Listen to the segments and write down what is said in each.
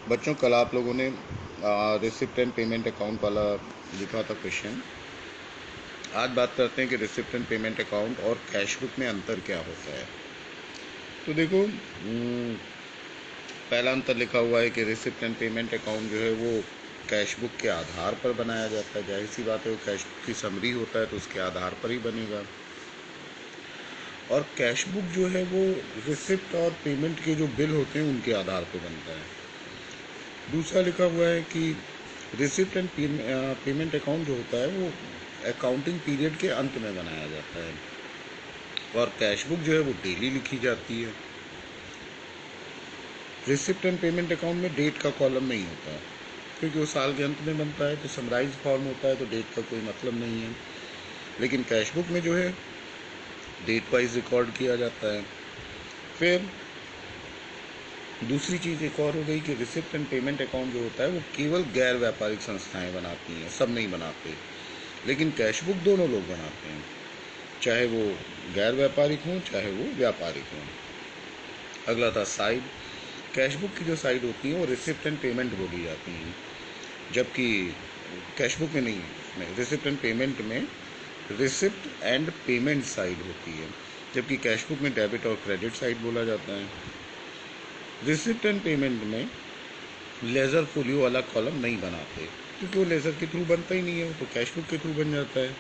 बच्चों, कल आप लोगों ने रिसिप्ट एंड पेमेंट अकाउंट वाला लिखा था क्वेश्चन। आज बात करते हैं कि रिसिप्ट एंड पेमेंट अकाउंट और कैश बुक में अंतर क्या होता है। तो देखो, पहला अंतर लिखा हुआ है कि रिसिप्ट एंड पेमेंट अकाउंट जो है वो कैश बुक के आधार पर बनाया जाता है। जाहिर सी बात है, वो कैश बुक की समरी होता है तो उसके आधार पर ही बनेगा। और कैश बुक जो है वो रिसिप्ट और पेमेंट के जो बिल होते हैं उनके आधार पर बनता है। दूसरा लिखा हुआ है कि रिसिप्ट एंड पेमेंट अकाउंट जो होता है वो अकाउंटिंग पीरियड के अंत में बनाया जाता है और कैश बुक जो है वो डेली लिखी जाती है। रिसिप्ट एंड पेमेंट अकाउंट में डेट का कॉलम नहीं होता क्योंकि वो साल के अंत में बनता है, तो समराइज फॉर्म होता है, तो डेट का कोई मतलब नहीं है। लेकिन कैश बुक में जो है डेट वाइज रिकॉर्ड किया जाता है। फिर दूसरी चीज़ एक और हो गई कि रिसिप्ट एंड पेमेंट अकाउंट जो होता है वो केवल गैर व्यापारिक संस्थाएं बनाती हैं, सब नहीं बनाते। लेकिन कैश बुक दोनों लोग बनाते हैं, चाहे वो गैर व्यापारिक हों चाहे वो व्यापारिक हों। अगला था साइड। कैश बुक की जो साइड होती है वो रिसिप्ट एंड पेमेंट बोली जाती हैं, जबकि कैश बुक में नहीं, इसमें रिसिप्ट एंड पेमेंट में रिसिप्ट एंड पेमेंट साइड होती है, जबकि कैश बुक में डेबिट और क्रेडिट साइड बोला जाता है। रिसिप्ट एंड पेमेंट में लेज़र फोलियो वाला कॉलम नहीं बनाते क्योंकि वो लेज़र के थ्रू बनता ही नहीं है, तो कैश बुक के थ्रू बन जाता है।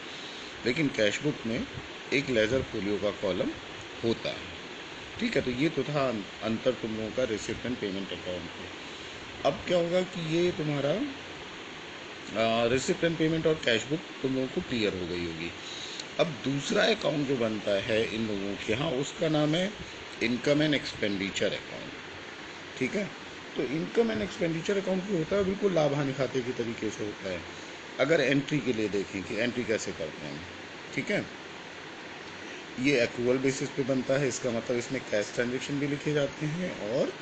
लेकिन कैश बुक में एक लेज़र फोलियो का कॉलम होता है। ठीक है, तो ये तो था अंतर तुम लोगों का रिसिप्ट एंड पेमेंट अकाउंट पे। अब क्या होगा कि ये तुम्हारा रिसिप्ट एंड पेमेंट और कैश बुक तुम लोगों को क्लियर हो गई होगी। अब दूसरा अकाउंट जो बनता है इन लोगों के यहाँ, उसका नाम है इनकम एंड एक्सपेंडिचर अकाउंट। ठीक है, तो इनकम एंड एक्सपेंडिचर अकाउंट जो होता है बिल्कुल लाभ हानि खाते के तरीके से होता है। अगर एंट्री के लिए देखें कि एंट्री कैसे करते हैं, ठीक है, ये एक्रूअल बेसिस पे बनता है। इसका मतलब इसमें कैश ट्रांजेक्शन भी लिखे जाते हैं और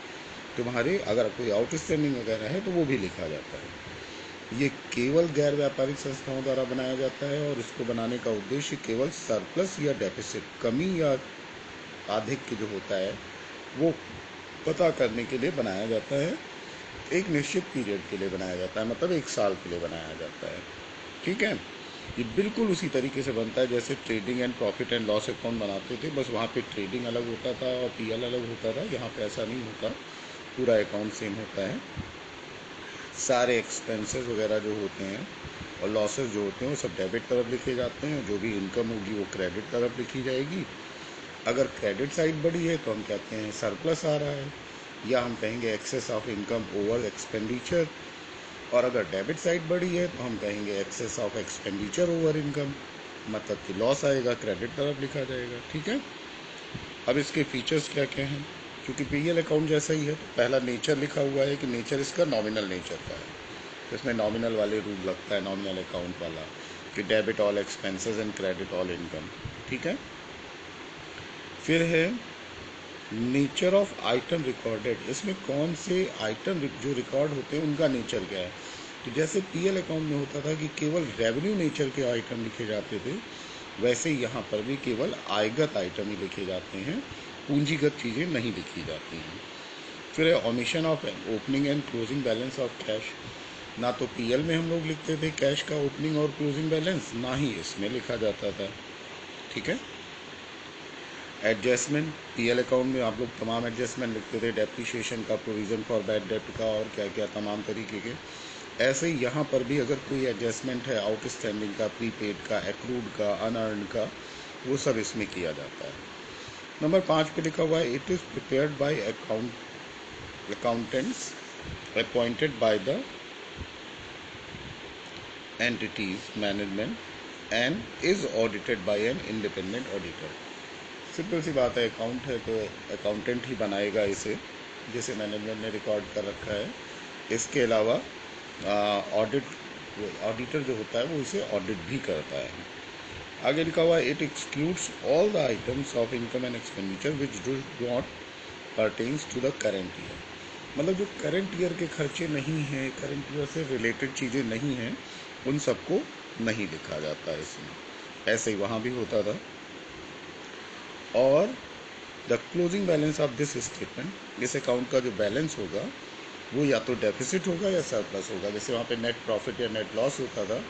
तुम्हारे अगर कोई आउटस्टैंडिंग वगैरह है तो वो भी लिखा जाता है। ये केवल गैर व्यापारिक संस्थाओं द्वारा बनाया जाता है और इसको बनाने का उद्देश्य केवल सरप्लस या डेफिसिट, कमी या अधिक जो होता है वो पता करने के लिए बनाया जाता है। एक निश्चित पीरियड के लिए बनाया जाता है, मतलब 1 साल के लिए बनाया जाता है। ठीक है, ये बिल्कुल उसी तरीके से बनता है जैसे trading and profit and loss account बनाते थे, बस वहाँ पे ट्रेडिंग अलग होता था और पीएल अलग होता था। यहाँ पे ऐसा नहीं होता, पूरा अकाउंट सेम होता है। सारे एक्सपेंसेस वगैरह जो होते हैं और लॉसेस जो होते हैं वो सब डेबिट तरफ लिखे जाते हैं, जो भी इनकम होगी वो क्रेडिट तरफ लिखी जाएगी। अगर क्रेडिट साइड बढ़ी है तो हम कहते हैं सरप्लस आ रहा है, या हम कहेंगे excess of income over expenditure. और अगर डेबिट साइड बढ़ी है तो हम कहेंगे excess of expenditure over income, मतलब कि लॉस आएगा, क्रेडिट तरफ लिखा जाएगा। ठीक है, अब इसके फीचर्स क्या क्या हैं। क्योंकि पीएल अकाउंट जैसा ही है तो पहला नेचर लिखा हुआ है कि नेचर इसका नॉमिनल नेचर का है, तो इसमें नॉमिनल वाले रूल लगता है, नॉमिनल अकाउंट वाला, कि debit all expenses and credit all income. ठीक है, फिर है नेचर ऑफ आइटम रिकॉर्डेड। इसमें कौन से आइटम जो रिकॉर्ड होते हैं उनका नेचर क्या है। तो जैसे पीएल अकाउंट में होता था कि केवल रेवेन्यू नेचर के आइटम लिखे जाते थे, वैसे यहाँ पर भी केवल आयगत आइटम ही लिखे जाते हैं, पूंजीगत चीज़ें नहीं लिखी जाती हैं। फिर है omission of opening and closing balance of cash. ना तो पीएल में हम लोग लिखते थे कैश का ओपनिंग और क्लोजिंग बैलेंस, ना ही इसमें लिखा जाता था। ठीक है, एडजस्टमेंट, पीएल अकाउंट में आप लोग तमाम एडजस्टमेंट लिखते थे, डेप्रिशिएशन का, प्रोविज़न फॉर बैड डेट का और क्या क्या तमाम तरीके के। ऐसे ही यहाँ पर भी अगर कोई एडजस्टमेंट है आउटस्टैंडिंग का, प्रीपेड का, एक्रूड का, अनअर्न का, वो सब इसमें किया जाता है। नंबर 5 पे लिखा हुआ है it is prepared by accountants appointed by the entity's management and is audited by an independent auditor. Simple सी बात है, अकाउंट है तो अकाउंटेंट ही बनाएगा इसे, जैसे मैनेजमेंट ने रिकॉर्ड कर रखा है। इसके अलावा ऑडिटर जो होता है वो इसे ऑडिट भी करता है। आगे लिखा हुआ है it excludes all the items of income and expenditure which do not pertains to the current year. मतलब जो करंट ईयर के खर्चे नहीं हैं, करंट ईयर से रिलेटेड चीज़ें नहीं हैं, उन सबको नहीं लिखा जाता है इसमें। ऐसे ही वहाँ भी होता था। और the closing balance of this statement, इस अकाउंट का जो बैलेंस होगा वो या तो डेफिसिट होगा या सरप्लस होगा। जैसे वहाँ पे नेट प्रॉफिट या नेट लॉस होता था,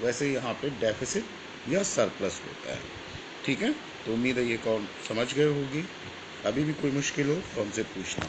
वैसे यहाँ पे डेफिसिट या सरप्लस होता है। ठीक है, तो उम्मीद है ये अकाउंट समझ गए होगी। अभी भी कोई मुश्किल हो तो हमसे पूछना।